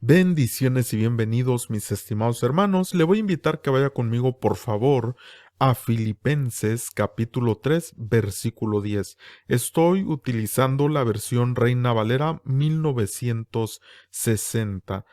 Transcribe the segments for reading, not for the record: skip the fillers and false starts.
Bendiciones y bienvenidos, mis estimados hermanos. Le voy a invitar que vaya conmigo, por favor, a Filipenses capítulo 3, versículo 10. Estoy utilizando la versión Reina Valera 1960.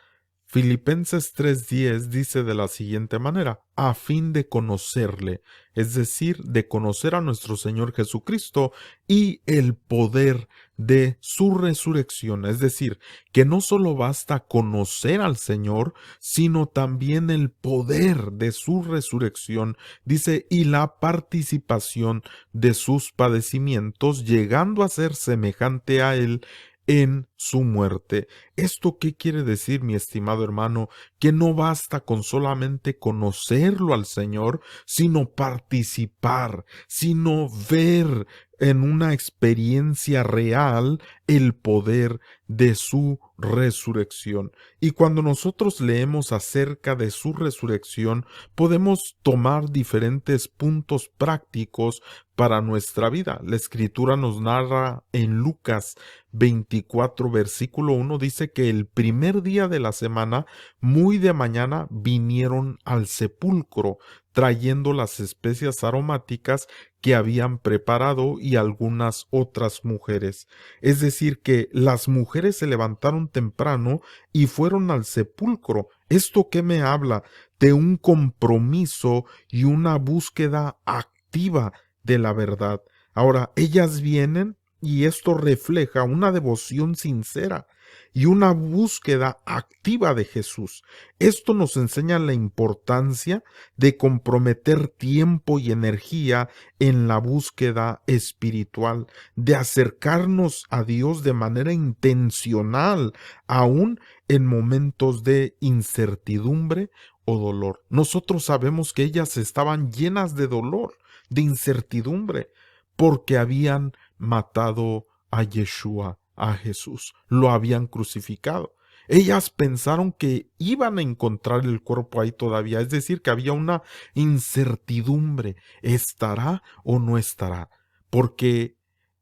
Filipenses 3:10 dice de la siguiente manera: a fin de conocerle, es decir, de conocer a nuestro Señor Jesucristo y el poder de su resurrección, es decir, que no solo basta conocer al Señor, sino también el poder de su resurrección, dice, y la participación de sus padecimientos, llegando a ser semejante a Él en su muerte. ¿Esto qué quiere decir, mi estimado hermano? Que no basta con solamente conocerlo al Señor, sino participar, sino ver en una experiencia real el poder de su resurrección. Y cuando nosotros leemos acerca de su resurrección, podemos tomar diferentes puntos prácticos para nuestra vida. La Escritura nos narra en Lucas 24, versículo 1, dice que el primer día de la semana, muy de mañana, vinieron al sepulcro, trayendo las especias aromáticas que habían preparado y algunas otras mujeres. Es decir, que las mujeres se levantaron temprano y fueron al sepulcro. ¿Esto qué me habla? De un compromiso y una búsqueda activa de la verdad. Ahora, ellas vienen y esto refleja una devoción sincera y una búsqueda activa de Jesús. Esto nos enseña la importancia de comprometer tiempo y energía en la búsqueda espiritual, de acercarnos a Dios de manera intencional, aún en momentos de incertidumbre o dolor. Nosotros sabemos que ellas estaban llenas de dolor, de incertidumbre, porque habían matado a Yeshua, a Jesús, lo habían crucificado. Ellas pensaron que iban a encontrar el cuerpo ahí todavía, es decir, que había una incertidumbre, ¿estará o no estará? Porque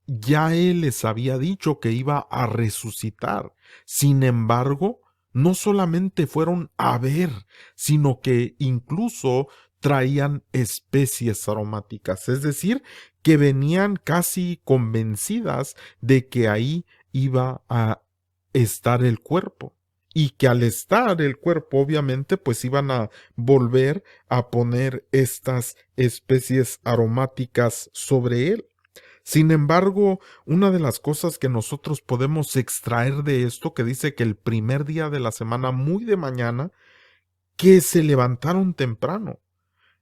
ya Él les había dicho que iba a resucitar. Sin embargo, no solamente fueron a ver, sino que incluso traían especies aromáticas, es decir, que venían casi convencidas de que ahí iba a estar el cuerpo. Y que al estar el cuerpo, obviamente, pues iban a volver a poner estas especies aromáticas sobre él. Sin embargo, una de las cosas que nosotros podemos extraer de esto, que dice que el primer día de la semana, muy de mañana, que se levantaron temprano.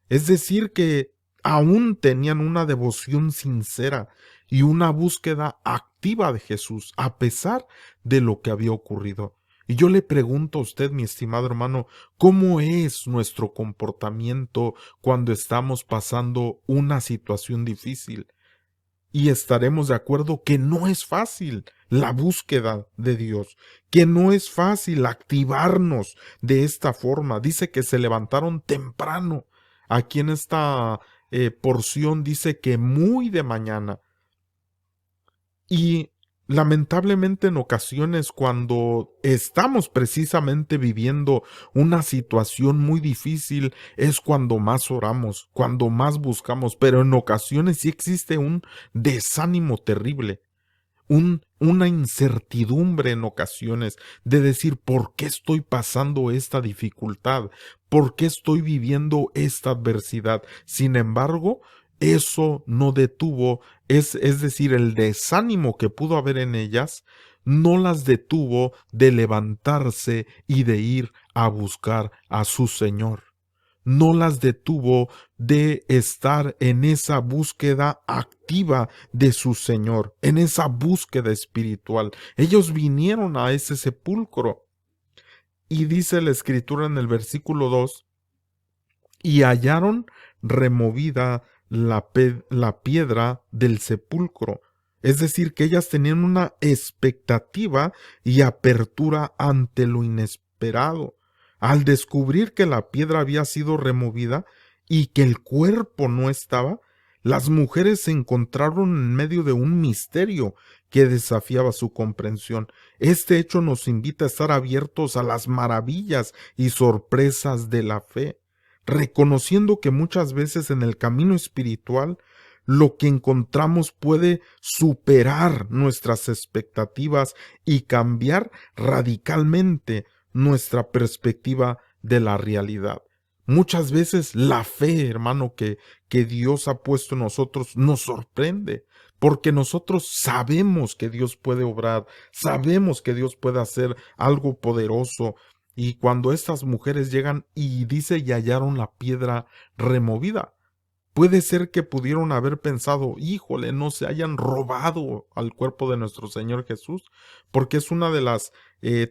Es decir, que aún tenían una devoción sincera y una búsqueda activa de Jesús, a pesar de lo que había ocurrido. Y yo le pregunto a usted, mi estimado hermano, ¿cómo es nuestro comportamiento cuando estamos pasando una situación difícil? Y estaremos de acuerdo que no es fácil la búsqueda de Dios, que no es fácil activarnos de esta forma. Dice que se levantaron temprano. Aquí en esta porción dice que muy de mañana. Y lamentablemente en ocasiones cuando estamos precisamente viviendo una situación muy difícil es cuando más oramos, cuando más buscamos, pero en ocasiones sí existe un desánimo terrible. Una incertidumbre en ocasiones de decir, ¿por qué estoy pasando esta dificultad? ¿Por qué estoy viviendo esta adversidad? Sin embargo, eso no detuvo, es decir, el desánimo que pudo haber en ellas, no las detuvo de levantarse y de ir a buscar a su Señor. No las detuvo de estar en esa búsqueda activa de su Señor, en esa búsqueda espiritual. Ellos vinieron a ese sepulcro y dice la Escritura en el versículo 2, y hallaron removida la piedra del sepulcro. Es decir, que ellas tenían una expectativa y apertura ante lo inesperado. Al descubrir que la piedra había sido removida y que el cuerpo no estaba, las mujeres se encontraron en medio de un misterio que desafiaba su comprensión. Este hecho nos invita a estar abiertos a las maravillas y sorpresas de la fe, reconociendo que muchas veces en el camino espiritual lo que encontramos puede superar nuestras expectativas y cambiar radicalmente nuestra perspectiva de la realidad. Muchas veces la fe, hermano, que Dios ha puesto en nosotros nos sorprende, porque nosotros sabemos que Dios puede obrar, sabemos que Dios puede hacer algo poderoso. Y cuando estas mujeres llegan y dice y hallaron la piedra removida, puede ser que pudieron haber pensado, híjole, no se hayan robado al cuerpo de nuestro Señor Jesús, porque es una de las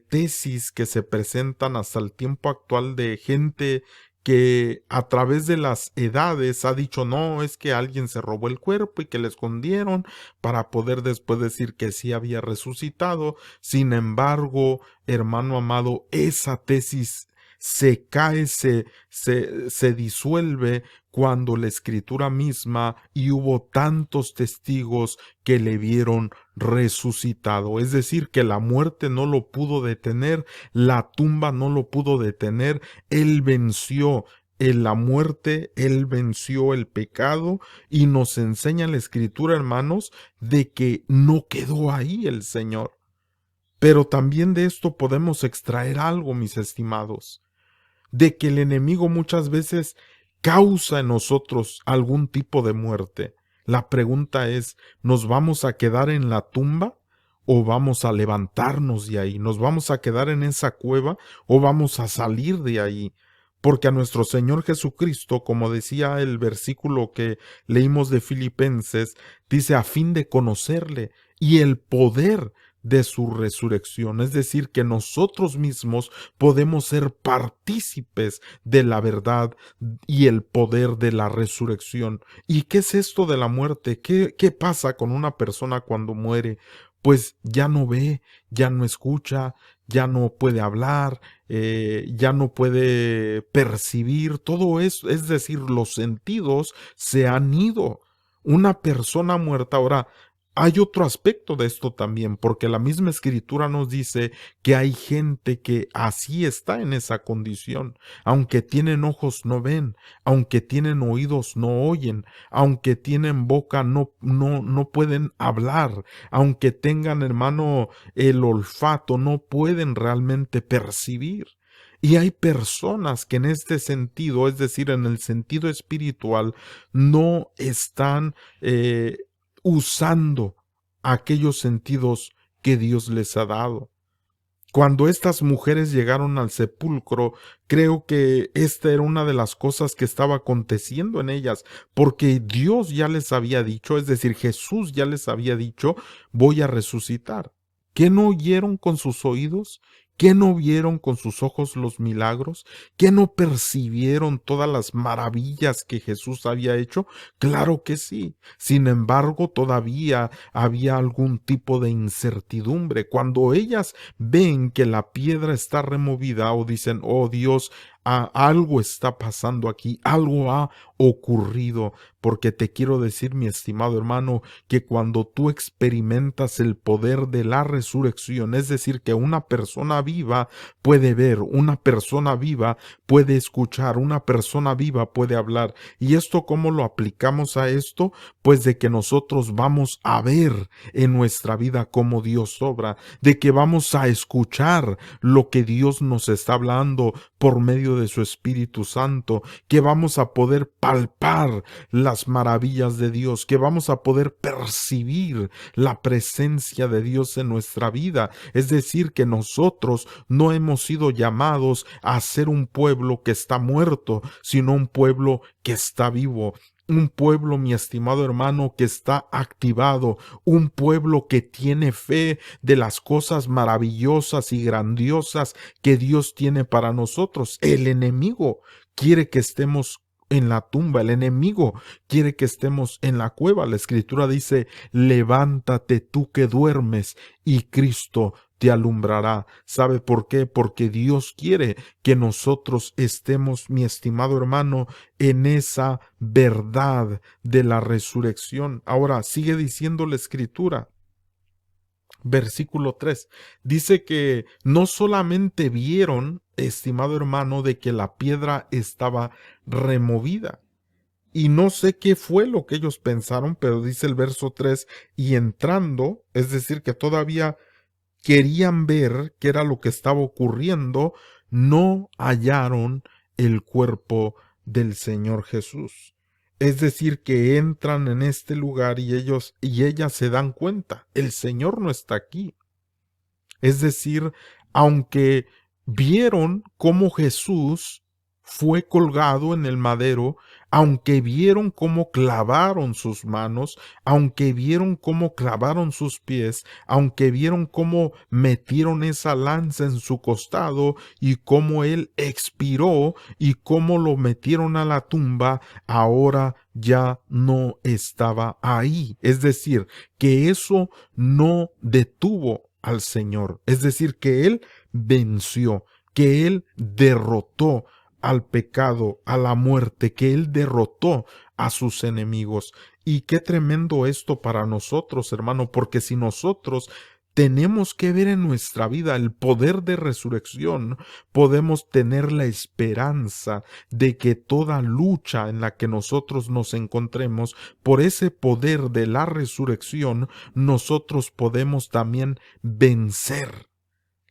tesis que se presentan hasta el tiempo actual de gente que a través de las edades ha dicho, no, es que alguien se robó el cuerpo y que le escondieron para poder después decir que sí había resucitado. Sin embargo, hermano amado, esa tesis se cae, se disuelve cuando la escritura misma y hubo tantos testigos que le vieron resucitado. Es decir, que la muerte no lo pudo detener, la tumba no lo pudo detener, él venció en la muerte, él venció el pecado y nos enseña la escritura, hermanos, de que no quedó ahí el Señor. Pero también de esto podemos extraer algo, mis estimados, de que el enemigo muchas veces causa en nosotros algún tipo de muerte. La pregunta es, ¿nos vamos a quedar en la tumba o vamos a levantarnos de ahí? ¿Nos vamos a quedar en esa cueva o vamos a salir de ahí? Porque a nuestro Señor Jesucristo, como decía el versículo que leímos de Filipenses, dice a fin de conocerle y el poder de su resurrección, es decir, que nosotros mismos podemos ser partícipes de la verdad y el poder de la resurrección. ¿Y qué es esto de la muerte? ¿Qué pasa con una persona cuando muere? Pues ya no ve, ya no escucha, ya no puede hablar, ya no puede percibir, todo eso, es decir, los sentidos se han ido. Una persona muerta, ahora, hay otro aspecto de esto también, porque la misma escritura nos dice que hay gente que así está en esa condición. Aunque tienen ojos no ven, aunque tienen oídos no oyen, aunque tienen boca no pueden hablar, aunque tengan, hermano, el olfato, no pueden realmente percibir. Y hay personas que en este sentido, es decir, en el sentido espiritual, no están usando aquellos sentidos que Dios les ha dado. Cuando estas mujeres llegaron al sepulcro, creo que esta era una de las cosas que estaba aconteciendo en ellas, porque Dios ya les había dicho, es decir, Jesús ya les había dicho, voy a resucitar. ¿Qué no oyeron con sus oídos? ¿Qué no vieron con sus ojos los milagros? ¿Qué no percibieron todas las maravillas que Jesús había hecho? Claro que sí. Sin embargo, todavía había algún tipo de incertidumbre. Cuando ellas ven que la piedra está removida o dicen, oh Dios, algo está pasando aquí, algo ha ocurrido, porque te quiero decir, mi estimado hermano, que cuando tú experimentas el poder de la resurrección, es decir, que una persona viva puede ver, una persona viva puede escuchar, una persona viva puede hablar. ¿Y esto cómo lo aplicamos a esto? Pues de que nosotros vamos a ver en nuestra vida cómo Dios obra, de que vamos a escuchar lo que Dios nos está hablando por medio de su Espíritu Santo, que vamos a poder palpar las maravillas de Dios, que vamos a poder percibir la presencia de Dios en nuestra vida. Es decir, que nosotros no hemos sido llamados a ser un pueblo que está muerto, sino un pueblo que está vivo. Un pueblo, mi estimado hermano, que está activado, un pueblo que tiene fe de las cosas maravillosas y grandiosas que Dios tiene para nosotros. El enemigo quiere que estemos en la tumba, el enemigo quiere que estemos en la cueva. La escritura dice, levántate tú que duermes y Cristo te alumbrará. ¿Sabe por qué? Porque Dios quiere que nosotros estemos, mi estimado hermano, en esa verdad de la resurrección. Ahora, sigue diciendo la escritura. Versículo 3 dice que no solamente vieron, estimado hermano, de que la piedra estaba removida. Y no sé qué fue lo que ellos pensaron, pero dice el verso 3, y entrando, es decir, que todavía querían ver qué era lo que estaba ocurriendo, no hallaron el cuerpo del Señor Jesús. Es decir, que entran en este lugar y ellos y ellas se dan cuenta, el Señor no está aquí. Es decir, aunque vieron cómo Jesús fue colgado en el madero, aunque vieron cómo clavaron sus manos, aunque vieron cómo clavaron sus pies, aunque vieron cómo metieron esa lanza en su costado y cómo él expiró y cómo lo metieron a la tumba, ahora ya no estaba ahí. Es decir, que eso no detuvo al Señor. Es decir, que Él venció, que Él derrotó al pecado, a la muerte, que Él derrotó a sus enemigos. Y qué tremendo esto para nosotros, hermano, porque si nosotros tenemos que ver en nuestra vida el poder de resurrección, podemos tener la esperanza de que toda lucha en la que nosotros nos encontremos, por ese poder de la resurrección, nosotros podemos también vencer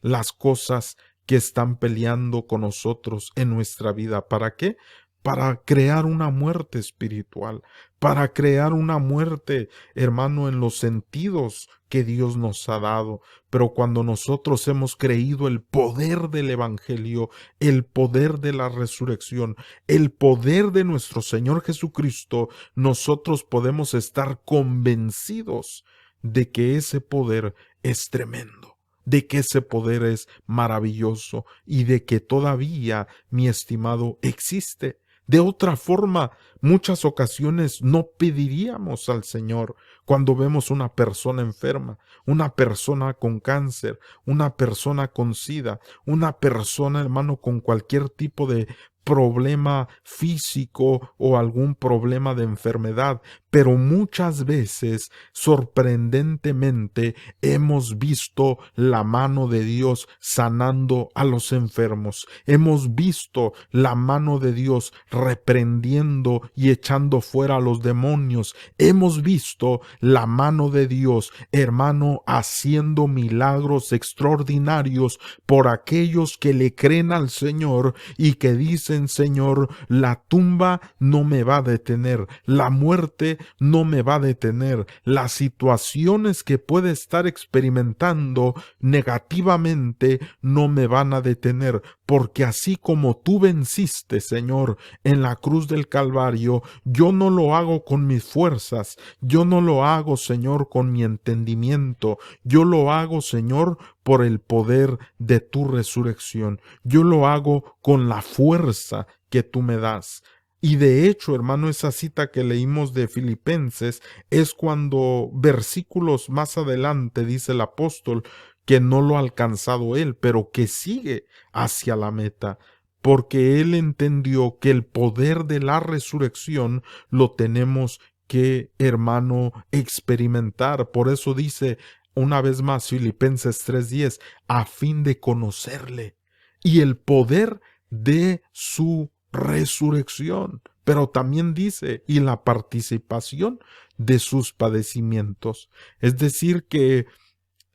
las cosas que están peleando con nosotros en nuestra vida. ¿Para qué? Para crear una muerte espiritual, para crear una muerte, hermano, en los sentidos que Dios nos ha dado. Pero cuando nosotros hemos creído el poder del Evangelio, el poder de la resurrección, el poder de nuestro Señor Jesucristo, nosotros podemos estar convencidos de que ese poder es tremendo, de que ese poder es maravilloso y de que todavía, mi estimado, existe. De otra forma, muchas ocasiones no pediríamos al Señor cuando vemos una persona enferma, una persona con cáncer, una persona con SIDA, una persona, hermano, con cualquier tipo de problema físico o algún problema de enfermedad, pero muchas veces, sorprendentemente, hemos visto la mano de Dios sanando a los enfermos. Hemos visto la mano de Dios reprendiendo y echando fuera a los demonios. Hemos visto la mano de Dios, hermano, haciendo milagros extraordinarios por aquellos que le creen al Señor y que dicen: Señor, la tumba no me va a detener, la muerte no me va a detener, las situaciones que puede estar experimentando negativamente no me van a detener, porque así como tú venciste, Señor, en la cruz del Calvario, yo no lo hago con mis fuerzas, yo no lo hago, Señor, con mi entendimiento, yo lo hago, Señor, por el poder de tu resurrección, yo lo hago con la fuerza que tú me das. Y de hecho, hermano, esa cita que leímos de Filipenses es cuando versículos más adelante dice el apóstol que no lo ha alcanzado él, pero que sigue hacia la meta, porque él entendió que el poder de la resurrección lo tenemos que, hermano, experimentar. Por eso dice una vez más Filipenses 3:10, a fin de conocerle y el poder de su resurrección, pero también dice, y la participación de sus padecimientos. Es decir, que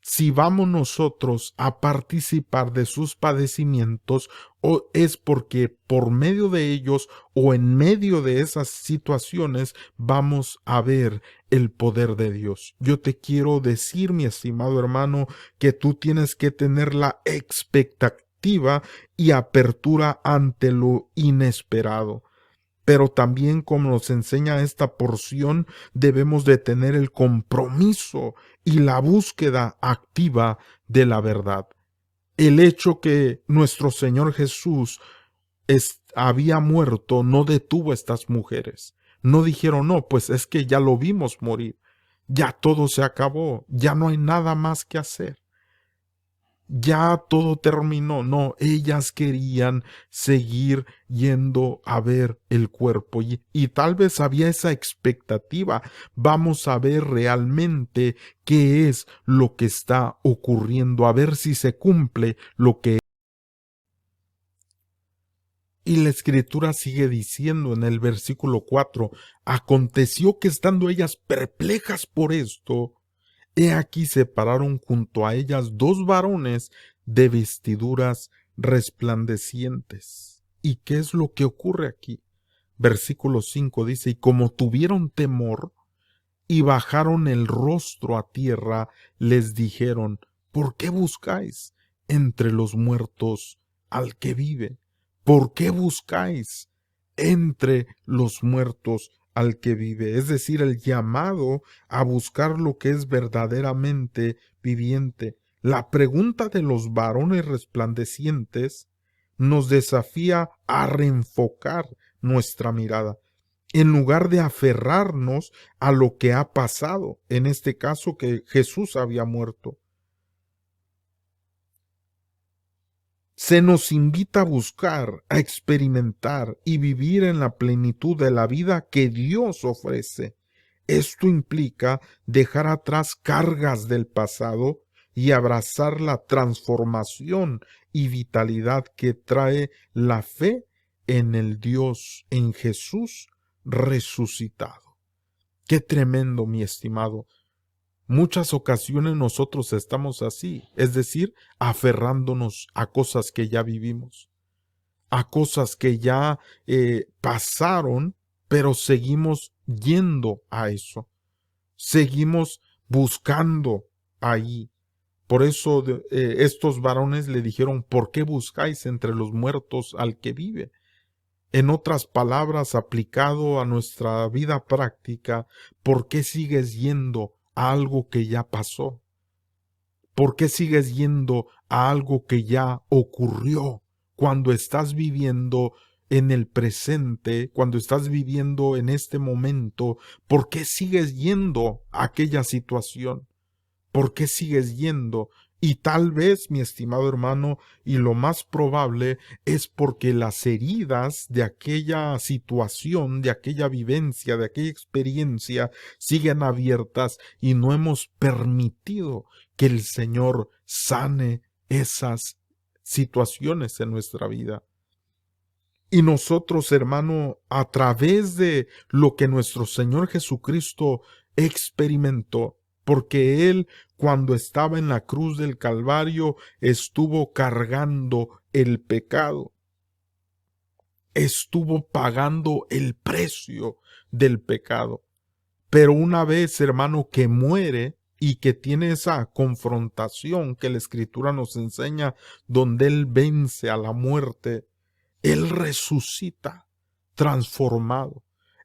si vamos nosotros a participar de sus padecimientos, o es porque por medio de ellos o en medio de esas situaciones vamos a ver el poder de Dios. Yo te quiero decir, mi estimado hermano, que tú tienes que tener la expectativa y apertura ante lo inesperado. Pero también, como nos enseña esta porción, debemos de tener el compromiso y la búsqueda activa de la verdad. El hecho que nuestro Señor Jesús había muerto no detuvo a estas mujeres. No dijeron: no, pues es que ya lo vimos morir, ya todo se acabó, ya no hay nada más que hacer. ya todo terminó. No, ellas querían seguir yendo a ver el cuerpo y tal vez había esa expectativa. Vamos a ver realmente qué es lo que está ocurriendo, a ver si se cumple lo que... Y la escritura sigue diciendo en el versículo 4, aconteció que estando ellas perplejas por esto, he aquí se pararon junto a ellas dos varones de vestiduras resplandecientes. ¿Y qué es lo que ocurre aquí? Versículo 5 dice, y como tuvieron temor y bajaron el rostro a tierra, les dijeron, ¿por qué buscáis entre los muertos al que vive? ¿Por qué buscáis entre los muertos al que vive? Es decir, el llamado a buscar lo que es verdaderamente viviente. La pregunta de los varones resplandecientes nos desafía a reenfocar nuestra mirada en lugar de aferrarnos a lo que ha pasado, en este caso que Jesús había muerto. Se nos invita a buscar, a experimentar y vivir en la plenitud de la vida que Dios ofrece. Esto implica dejar atrás cargas del pasado y abrazar la transformación y vitalidad que trae la fe en el Dios, en Jesús resucitado. Qué tremendo, mi estimado. Muchas ocasiones nosotros estamos así, es decir, aferrándonos a cosas que ya vivimos, a cosas que ya pasaron, pero seguimos yendo a eso, seguimos buscando ahí. Por eso estos varones le dijeron, ¿por qué buscáis entre los muertos al que vive? En otras palabras, aplicado a nuestra vida práctica, ¿por qué sigues yendo a algo que ya pasó? ¿Por qué sigues yendo a algo que ya ocurrió cuando estás viviendo en el presente, cuando estás viviendo en este momento? ¿Por qué sigues yendo a aquella situación? ¿Por qué sigues yendo? Y tal vez, mi estimado hermano, y lo más probable es porque las heridas de aquella situación, de aquella vivencia, de aquella experiencia, siguen abiertas y no hemos permitido que el Señor sane esas situaciones en nuestra vida. Y nosotros, hermano, a través de lo que nuestro Señor Jesucristo experimentó, porque Él, cuando estaba en la cruz del Calvario, estuvo cargando el pecado, estuvo pagando el precio del pecado. Pero una vez, hermano, que muere y que tiene esa confrontación que la Escritura nos enseña, donde Él vence a la muerte, Él resucita transformado.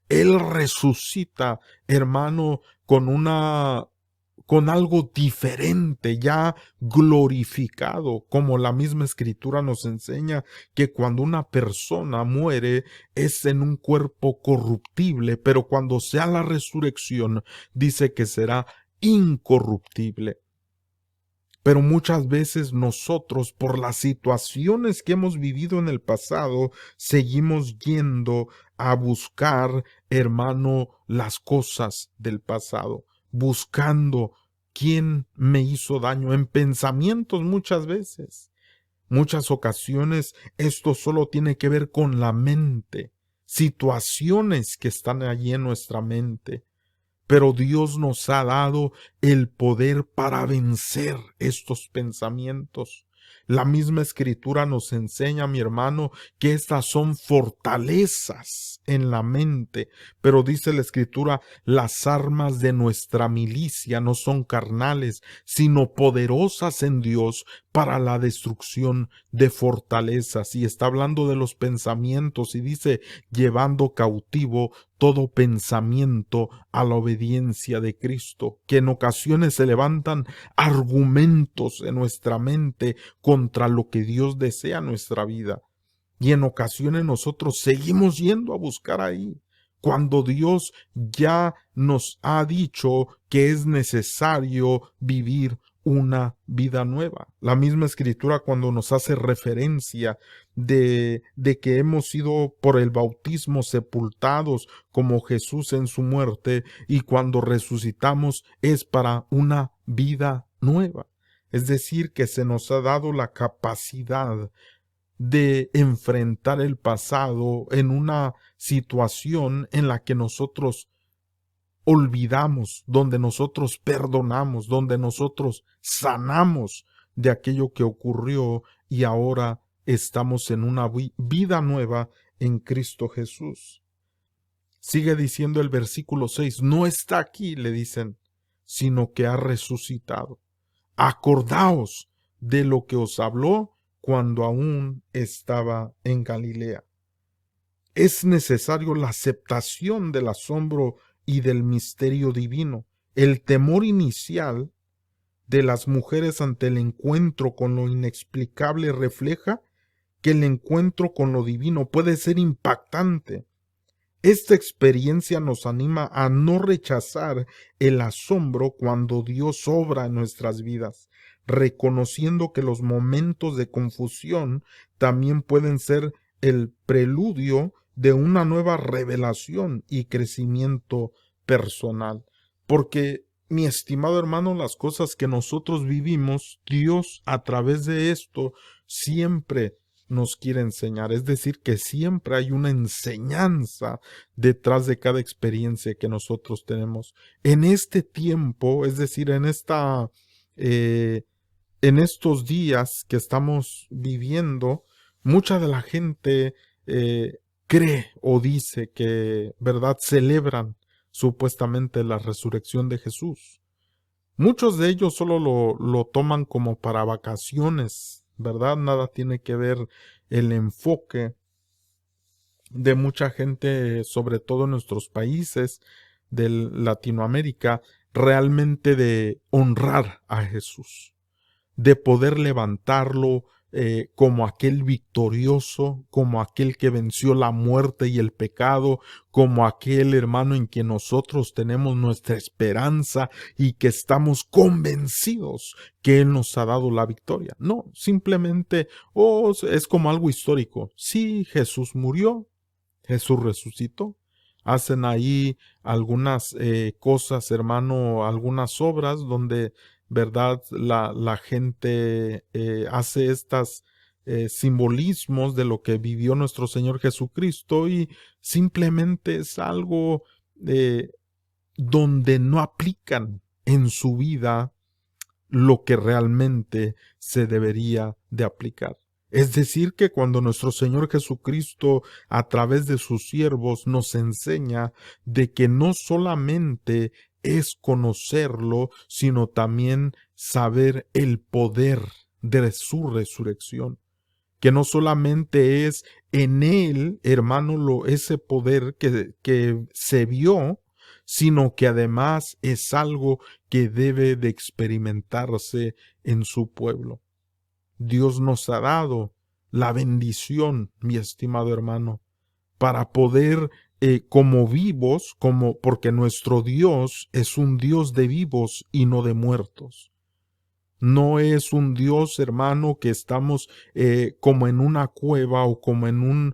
Él resucita, hermano, con algo diferente, ya glorificado, como la misma escritura nos enseña que cuando una persona muere es en un cuerpo corruptible, pero cuando sea la resurrección dice que será incorruptible. Pero muchas veces nosotros, por las situaciones que hemos vivido en el pasado, seguimos yendo a buscar, hermano, las cosas del pasado, buscando quién me hizo daño en pensamientos muchas veces. Muchas ocasiones esto solo tiene que ver con la mente, situaciones que están allí en nuestra mente. Pero Dios nos ha dado el poder para vencer estos pensamientos. La misma escritura nos enseña, mi hermano, que estas son fortalezas en la mente. Pero dice la escritura, las armas de nuestra milicia no son carnales, sino poderosas en Dios para la destrucción de fortalezas. Y está hablando de los pensamientos y dice, llevando cautivo todo pensamiento a la obediencia de Cristo, que en ocasiones se levantan argumentos en nuestra mente contra lo que Dios desea en nuestra vida. Y en ocasiones nosotros seguimos yendo a buscar ahí, cuando Dios ya nos ha dicho que es necesario vivir una vida nueva. La misma escritura cuando nos hace referencia de que hemos sido por el bautismo sepultados como Jesús en su muerte, y cuando resucitamos es para una vida nueva. Es decir, que se nos ha dado la capacidad de enfrentar el pasado en una situación en la que nosotros olvidamos, donde nosotros perdonamos, donde nosotros sanamos de aquello que ocurrió, y ahora estamos en una vida nueva en Cristo Jesús. Sigue diciendo el versículo 6, no está aquí, le dicen, sino que ha resucitado. Acordaos de lo que os habló cuando aún estaba en Galilea. Es necesario la aceptación del asombro y del misterio divino. El temor inicial de las mujeres ante el encuentro con lo inexplicable refleja que el encuentro con lo divino puede ser impactante. Esta experiencia nos anima a no rechazar el asombro cuando Dios obra en nuestras vidas, reconociendo que los momentos de confusión también pueden ser el preludio de una nueva revelación y crecimiento personal. Porque, mi estimado hermano, las cosas que nosotros vivimos, Dios a través de esto siempre nos quiere enseñar. Es decir, que siempre hay una enseñanza detrás de cada experiencia que nosotros tenemos. En este tiempo, es decir, en estos días que estamos viviendo, mucha de la gente cree o dice que, ¿verdad?, celebran supuestamente la resurrección de Jesús. Muchos de ellos solo lo toman como para vacaciones, ¿verdad? Nada tiene que ver el enfoque de mucha gente, sobre todo en nuestros países de Latinoamérica, realmente de honrar a Jesús, de poder levantarlo como aquel victorioso, como aquel que venció la muerte y el pecado, como aquel hermano en quien nosotros tenemos nuestra esperanza y que estamos convencidos que Él nos ha dado la victoria. No, simplemente es como algo histórico. Sí, Jesús murió, Jesús resucitó. Hacen ahí algunas cosas, hermano, algunas obras donde, ¿verdad?, la gente hace estas simbolismos de lo que vivió nuestro Señor Jesucristo, y simplemente es algo donde no aplican en su vida lo que realmente se debería de aplicar. Es decir, que cuando nuestro Señor Jesucristo, a través de sus siervos, nos enseña de que no solamente es conocerlo, sino también saber el poder de su resurrección. Que no solamente es en Él, hermano, ese poder que se vio, sino que además es algo que debe de experimentarse en su pueblo. Dios nos ha dado la bendición, mi estimado hermano, para poder como vivos, porque nuestro Dios es un Dios de vivos y no de muertos. No es un Dios, hermano, que estamos como en una cueva o como en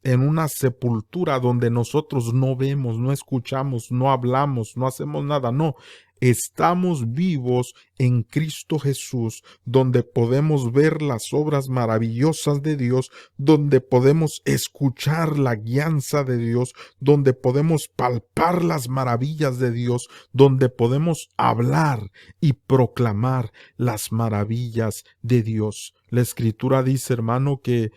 una sepultura donde nosotros no vemos, no escuchamos, no hablamos, no hacemos nada. No, estamos vivos en Cristo Jesús, donde podemos ver las obras maravillosas de Dios, donde podemos escuchar la guianza de Dios, donde podemos palpar las maravillas de Dios, donde podemos hablar y proclamar las maravillas de Dios. La Escritura dice, hermano, que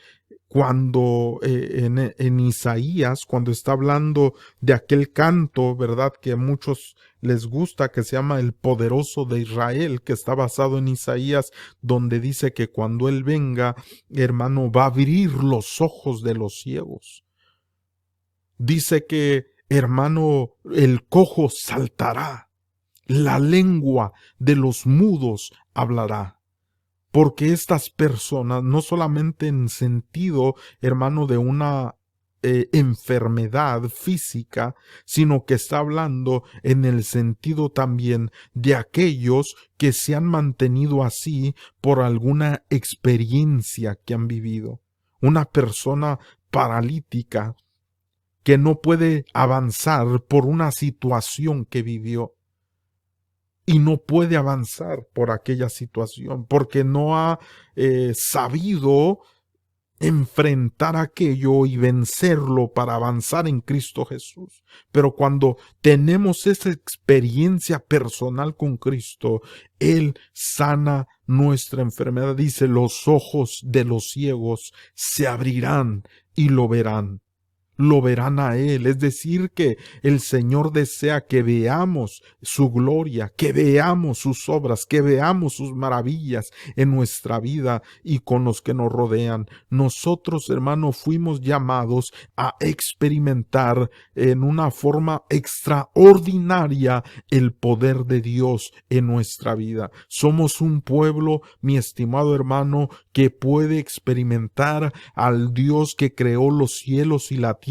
cuando en Isaías, cuando está hablando de aquel canto, ¿verdad?, que a muchos les gusta, que se llama el poderoso de Israel, que está basado en Isaías, donde dice que cuando Él venga, hermano, va a abrir los ojos de los ciegos. Dice que, hermano, el cojo saltará, la lengua de los mudos hablará. Porque estas personas, no solamente en sentido, hermano, de una enfermedad física, sino que está hablando en el sentido también de aquellos que se han mantenido así por alguna experiencia que han vivido. Una persona paralítica que no puede avanzar por una situación que vivió y no puede avanzar por aquella situación porque no ha sabido enfrentar aquello y vencerlo para avanzar en Cristo Jesús. Pero cuando tenemos esa experiencia personal con Cristo, Él sana nuestra enfermedad. Dice, los ojos de los ciegos se abrirán y lo verán. Lo verán a Él. Es decir, que el Señor desea que veamos su gloria, que veamos sus obras, que veamos sus maravillas en nuestra vida y con los que nos rodean. Nosotros, hermanos, fuimos llamados a experimentar en una forma extraordinaria el poder de Dios en nuestra vida. Somos un pueblo, mi estimado hermano, que puede experimentar al Dios que creó los cielos y la tierra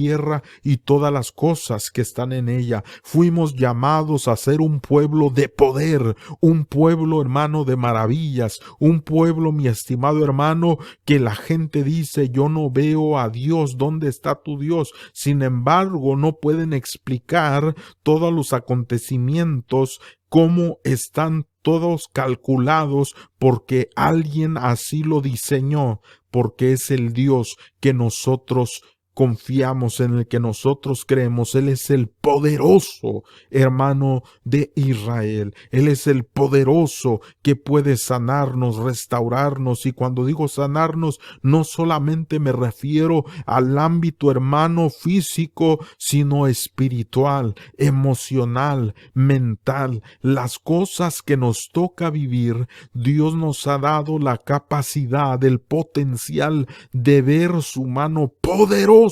y todas las cosas que están en ella. Fuimos llamados a ser un pueblo de poder, un pueblo, hermano, de maravillas, un pueblo, mi estimado hermano, que la gente dice, yo no veo a Dios, ¿dónde está tu Dios? Sin embargo, no pueden explicar todos los acontecimientos, cómo están todos calculados, porque alguien así lo diseñó, porque es el Dios que nosotros confiamos, en el que nosotros creemos. Él es el poderoso, hermano, de Israel. Él es el poderoso que puede sanarnos, restaurarnos. Y cuando digo sanarnos, no solamente me refiero al ámbito, hermano, físico, sino espiritual, emocional, mental. Las cosas que nos toca vivir, Dios nos ha dado la capacidad, el potencial de ver su mano poderosa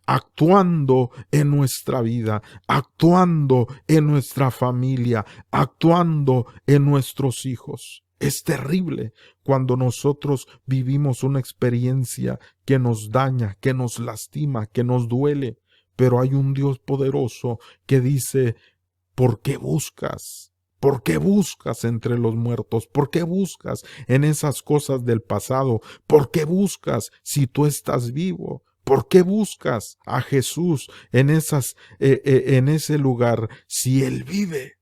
actuando en nuestra vida, actuando en nuestra familia, actuando en nuestros hijos. Es terrible cuando nosotros vivimos una experiencia que nos daña, que nos lastima, que nos duele, pero hay un Dios poderoso que dice, ¿por qué buscas? ¿Por qué buscas entre los muertos? ¿Por qué buscas en esas cosas del pasado? ¿Por qué buscas si tú estás vivo? ¿Por qué buscas a Jesús en ese lugar si Él vive?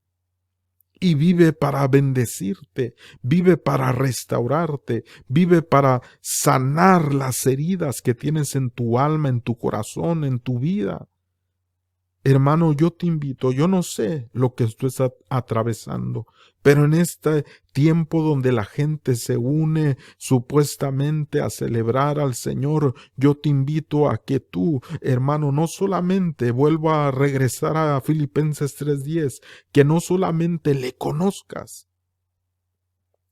Y vive para bendecirte, vive para restaurarte, vive para sanar las heridas que tienes en tu alma, en tu corazón, en tu vida. Hermano, yo te invito, yo no sé lo que tú estás atravesando, pero en este tiempo donde la gente se une supuestamente a celebrar al Señor, yo te invito a que tú, hermano, no solamente vuelva a regresar a Filipenses 3:10, que no solamente le conozcas,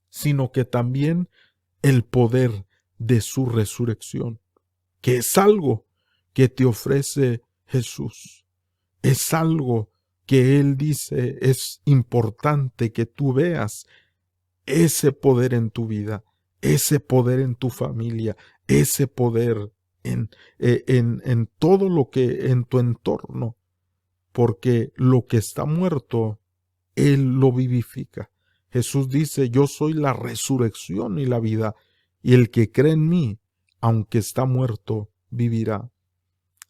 sino que también el poder de su resurrección, que es algo que te ofrece Jesús. Es algo que Él dice es importante que tú veas ese poder en tu vida, ese poder en tu familia, ese poder en todo lo que en tu entorno, porque lo que está muerto, Él lo vivifica. Jesús dice, yo soy la resurrección y la vida, y el que cree en mí, aunque está muerto, vivirá.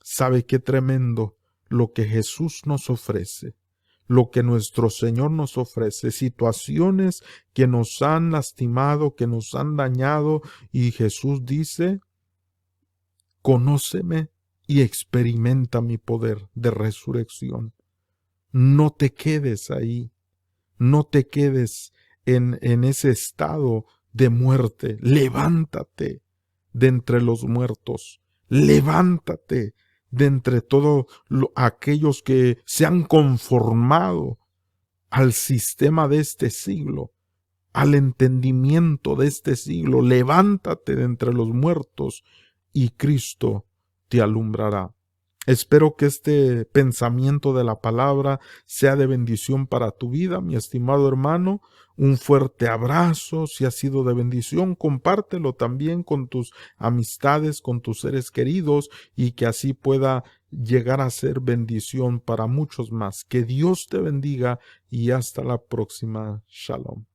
¿Sabe qué tremendo lo que Jesús nos ofrece? Lo que nuestro Señor nos ofrece, situaciones que nos han lastimado, que nos han dañado, y Jesús dice, conóceme y experimenta mi poder de resurrección. No te quedes ahí, no te quedes en ese estado de muerte. Levántate de entre los muertos, levántate de entre todos aquellos que se han conformado al sistema de este siglo, al entendimiento de este siglo. Levántate de entre los muertos y Cristo te alumbrará. Espero que este pensamiento de la palabra sea de bendición para tu vida, mi estimado hermano. Un fuerte abrazo. Si ha sido de bendición, compártelo también con tus amistades, con tus seres queridos, y que así pueda llegar a ser bendición para muchos más. Que Dios te bendiga y hasta la próxima. Shalom.